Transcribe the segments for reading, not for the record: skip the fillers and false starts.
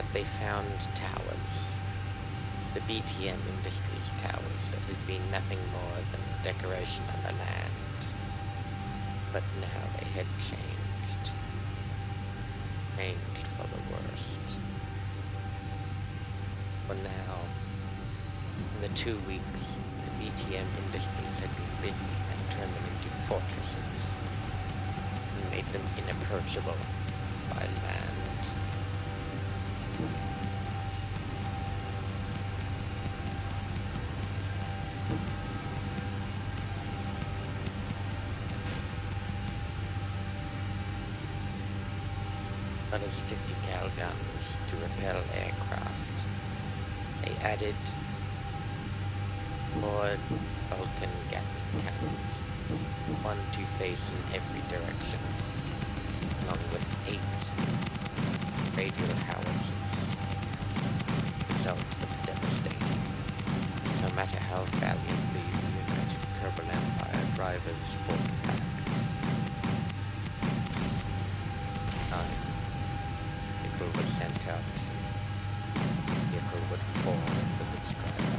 but they found towers. The BTM Industries towers that had been nothing more than decoration on the land. But now they had changed. Changed for the worst. For now, in the 2 weeks, the BTM Industries had been busy and turned them into fortresses and made them inapproachable by land. But as 50 cal guns to repel aircraft, they added 4 Vulcan Gatling cannons, one to face in every direction, along with 8 radial howitzers. The result was devastating. No matter how valiantly the United Kerbal Empire drivers fought back, vehicle was sent out. Vehicle would fall with its driver.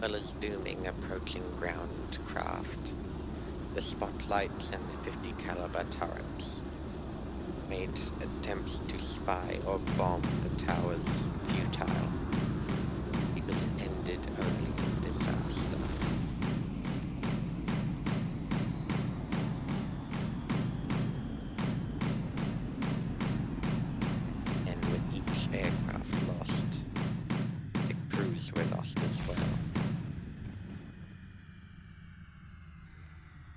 Well as dooming approaching ground craft, the spotlights and the 50 caliber turrets made attempts to spy or bomb the towers futile, because it ended only in disaster. And with each aircraft lost, the crews were lost as well.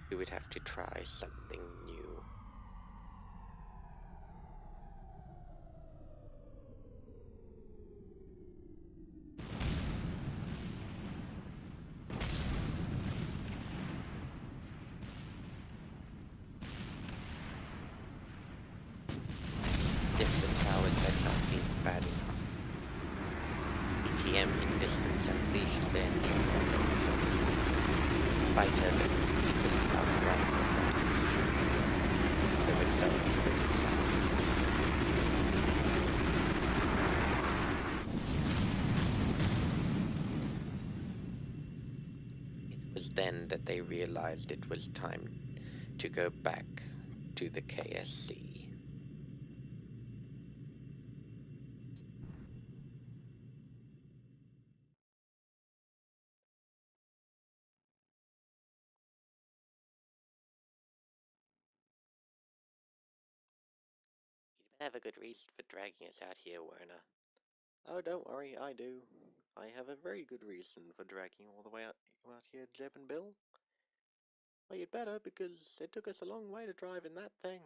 We would have to try something new. If the towers had not been bad enough, BTM Industries unleashed their new weapon, a fighter that could easily outrun the bombs. The results were disastrous. It was then that they realized it was time to go back to the KSC. You have a good reason for dragging us out here, Werner. Oh, don't worry, I do. I have a very good reason for dragging you all the way out here, Jeb and Bill. Well, you'd better, because it took us a long way to drive in that thing.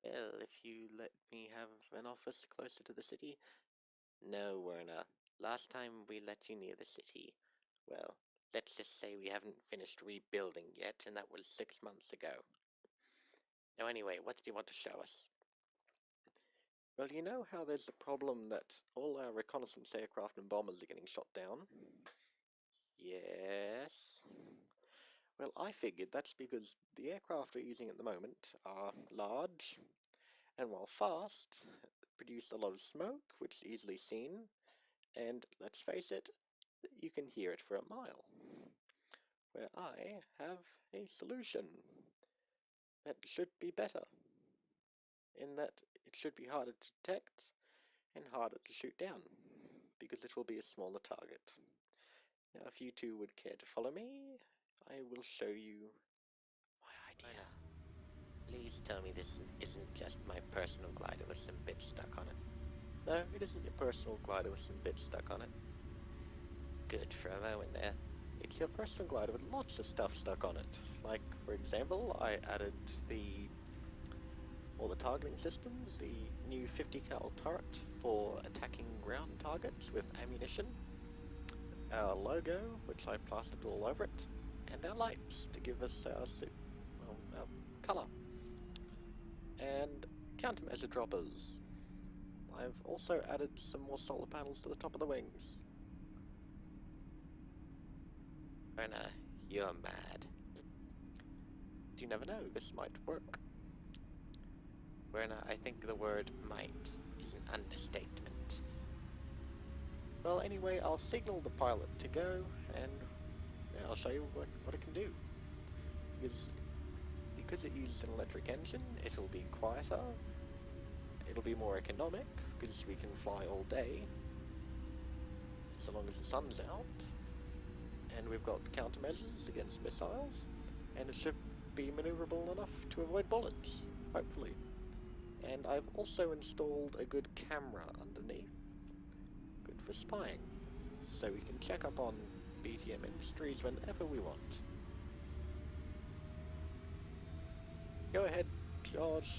Well, if you let me have an office closer to the city. No, Werner. Last time we let you near the city, well, let's just say we haven't finished rebuilding yet, and that was 6 months ago. Now anyway, what did you want to show us? Well, you know how there's the problem that all our reconnaissance aircraft and bombers are getting shot down? Yes. Well, I figured that's because the aircraft we're using at the moment are large, and while fast, produce a lot of smoke, which is easily seen, and let's face it, you can hear it for a mile. Where I have a solution that should be better, in that it should be harder to detect and harder to shoot down, because it will be a smaller target. Now, if you two would care to follow me, I will show you my idea. Please tell me this isn't just my personal glider with some bits stuck on it. No, it isn't your personal glider with some bits stuck on it. Good for a moment there. It's your personal glider with lots of stuff stuck on it. Like, for example, I added all the targeting systems, the new 50 cal turret for attacking ground targets with ammunition, our logo, which I plastered all over it, and our lights to give us our colour. And countermeasure droppers. I've also added some more solar panels to the top of the wings. Werner, you're mad. You never know, this might work. Werner, I think the word might is an understatement. Well, anyway, I'll signal the pilot to go, and yeah, I'll show you what it can do. Because it uses an electric engine, it'll be quieter, it'll be more economic, because we can fly all day, so long as the sun's out, and we've got countermeasures against missiles, and it should be maneuverable enough to avoid bullets, hopefully. And I've also installed a good camera underneath, good for spying, so we can check up on BTM Industries whenever we want. Go ahead, Josh.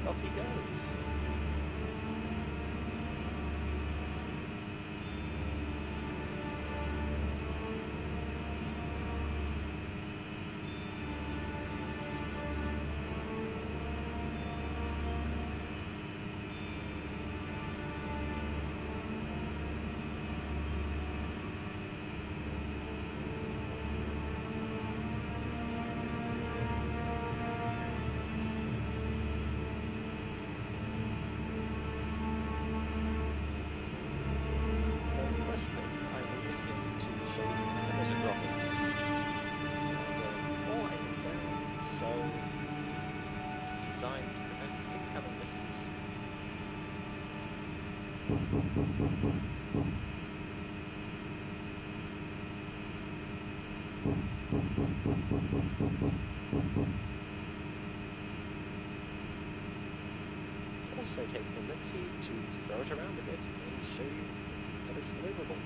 Off he goes. Also take the liberty to throw it around a bit and show you that it's maneuverable.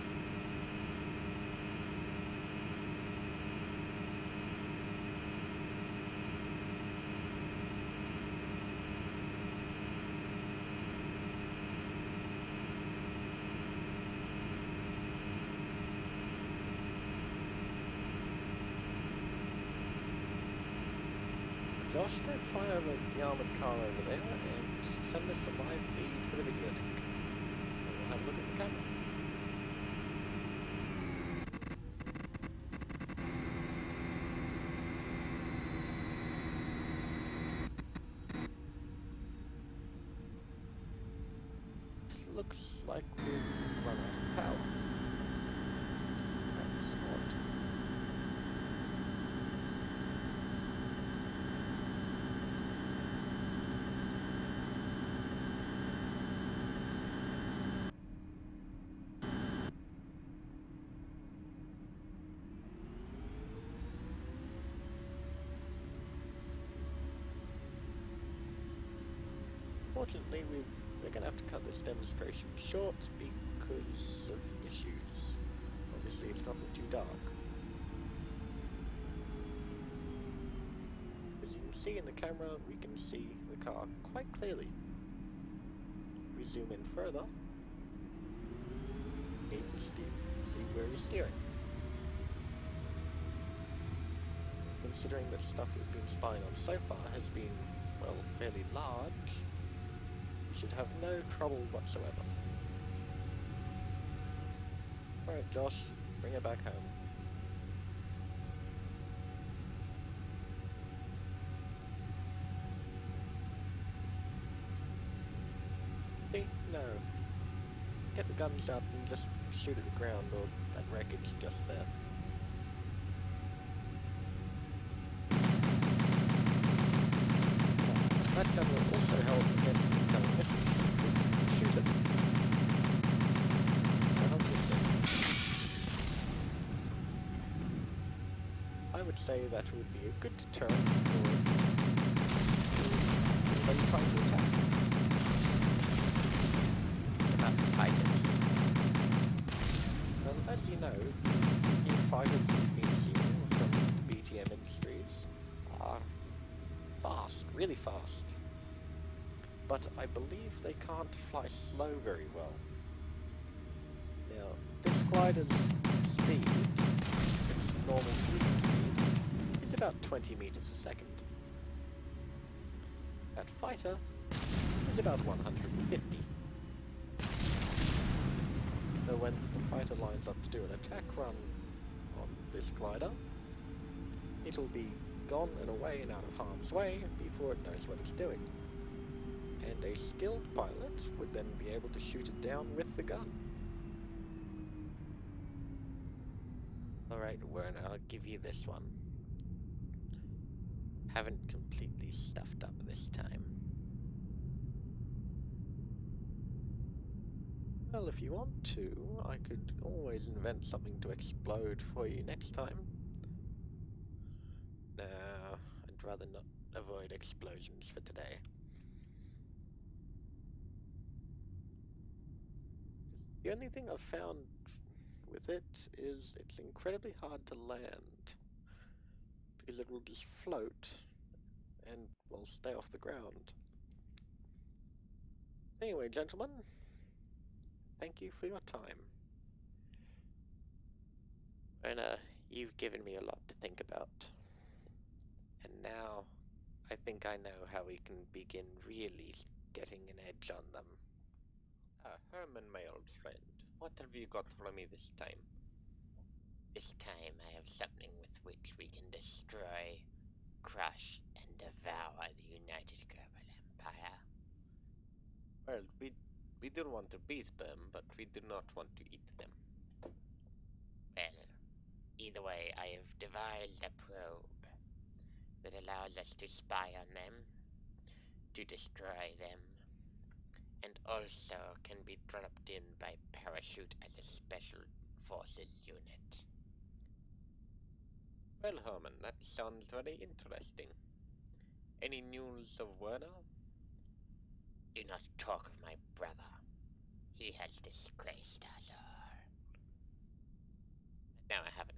Josh, go fly over the armoured car over there and send us a live feed for the video link. And we'll have a look at the camera. This looks like we've run out of power. That's odd. Unfortunately, we're going to have to cut this demonstration short because of issues. Obviously, it's gotten too dark. As you can see in the camera, we can see the car quite clearly. We zoom in further, you can see where he's steering. Considering the stuff we've been spying on so far has been, well, fairly large, we should have no trouble whatsoever. Alright, Josh, bring it back home. See? No. Get the guns out and just shoot at the ground, or that wreckage just there. That gun will also help against incoming missiles. Shoot it. I would say that would be a good deterrent for anybody trying to attack. but I believe they can't fly slow very well. Now, this glider's speed, its normal cruising speed, is about 20 meters a second. That fighter is about 150. So when the fighter lines up to do an attack run on this glider, it'll be gone and away and out of harm's way before it knows what it's doing. And a skilled pilot would then be able to shoot it down with the gun. Alright, Werner, I'll give you this one. Haven't completely stuffed up this time. Well, if you want to, I could always invent something to explode for you next time. Nah, I'd rather not avoid explosions for today. The only thing I've found with it is it's incredibly hard to land because it will just float and will stay off the ground. Anyway, gentlemen, thank you for your time. And you've given me a lot to think about. And now I think I know how we can begin really getting an edge on them. Herman, my old friend, what have you got for me this time? This time I have something with which we can destroy, crush, and devour the United Kerbal Empire. Well, we do want to beat them, but we do not want to eat them. Well, either way, I have devised a probe that allows us to spy on them, to destroy them, and also can be dropped in by parachute as a special forces unit. Well, Herman, that sounds very interesting. Any news of Werner? Do not talk of my brother. He has disgraced us all. No, I haven't.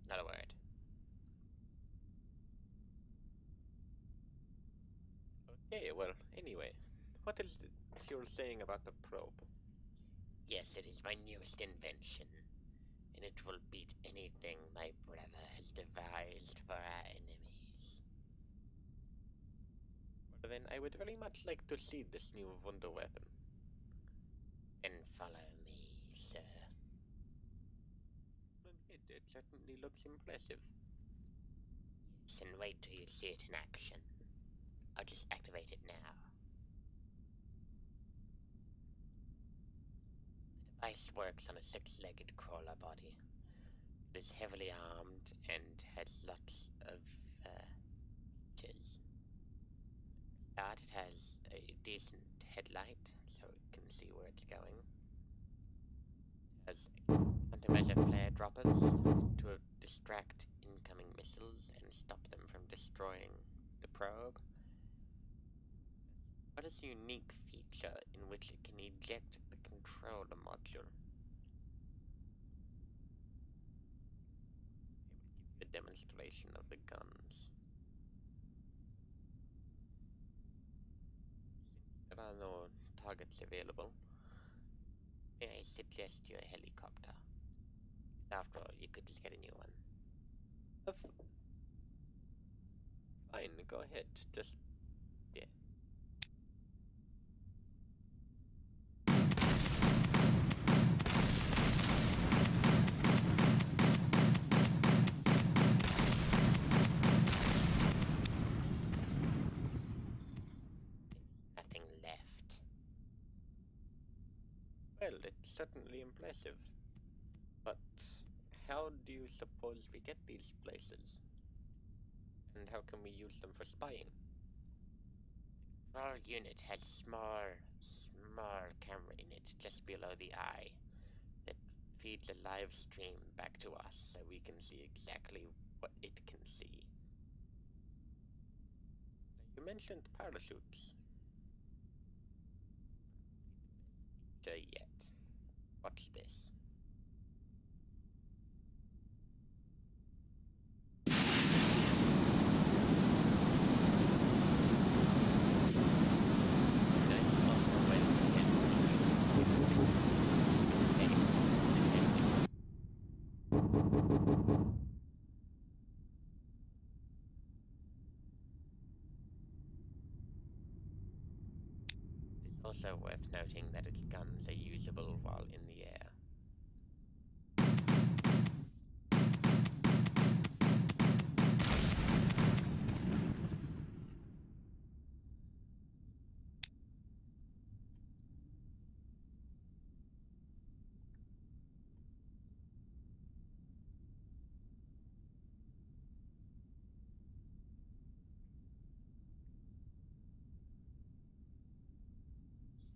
Not a word. Okay, well, anyway, what is it you're saying about the probe? Yes, it is my newest invention, and it will beat anything my brother has devised for our enemies. Well, then I would very much like to see this new wonder weapon. Then follow me, sir. It certainly looks impressive. Yes, and wait till you see it in action. I'll just activate it now. The device works on a six-legged crawler body. It is heavily armed and has lots of features. Start, it has a decent headlight, so it can see where it's going. It has countermeasure flare droppers to distract incoming missiles and stop them from destroying the probe. What is a unique feature in which it can eject the controller module? It will give you a demonstration of the guns. Since there are no targets available, may I suggest you a helicopter? After all, you could just get a new one. Fine, go ahead. Just, yeah. Nothing left. Well, it's certainly impressive. But how do you suppose we get these places? And how can we use them for spying? Our unit has small camera in it just below the eye that feeds a live stream back to us so we can see exactly what it can see. You mentioned parachutes. Yet. Watch this. Also worth noting that its guns are usable while in the air.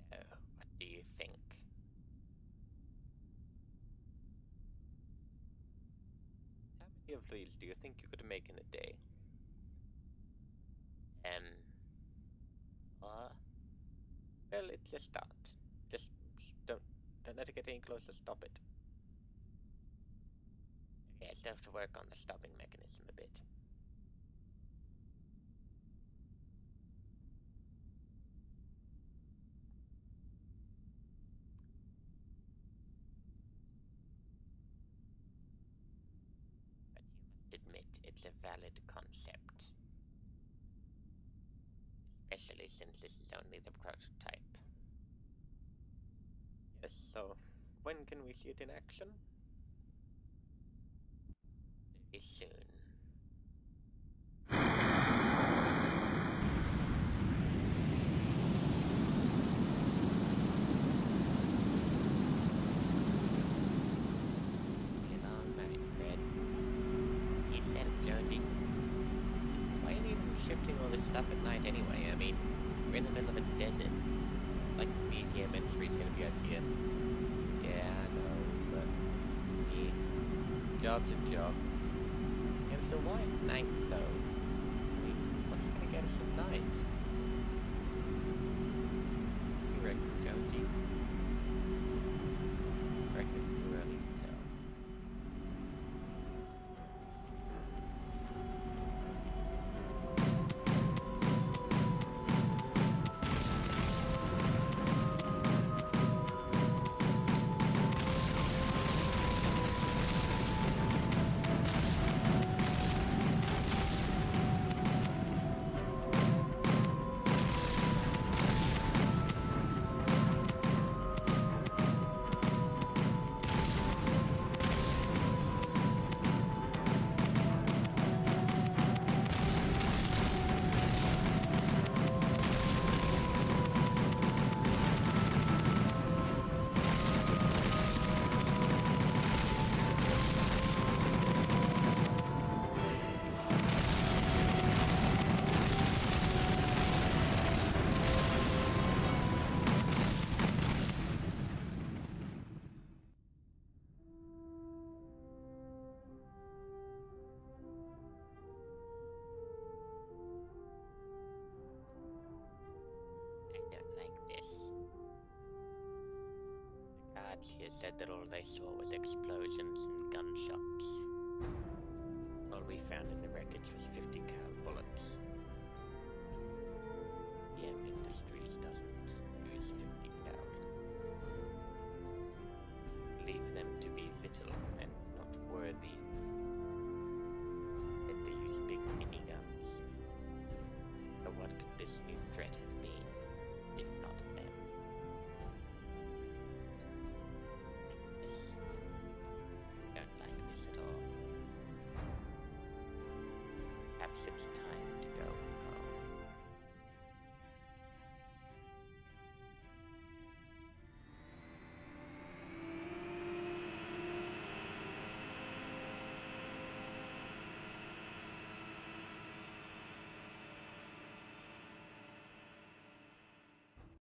So, what do you think? How many of these do you think you could make in a day? Uh, well, it's a start. Just don't let it get any closer. Stop it. Okay, I still have to work on the stopping mechanism a bit. But you must admit it's a valid concept, especially since this is only the prototype. Yes, so when can we see it in action? Very soon. Been all night, Fred. He said it, Jonesy. Why are you even shifting all this stuff at night anyway? I mean, we're in the middle of a desert. Like, the ETM industry's gonna be out here. Yeah, I know, but job's a job. And so why at night, though? I mean, what's gonna get us at night? You reckon, Jonesy? I reckon it's too early to tell. I don't like this. The guards here said that all they saw was explosions and gunshots. All we found in the wreckage was 50 cal bullets. EM Industries doesn't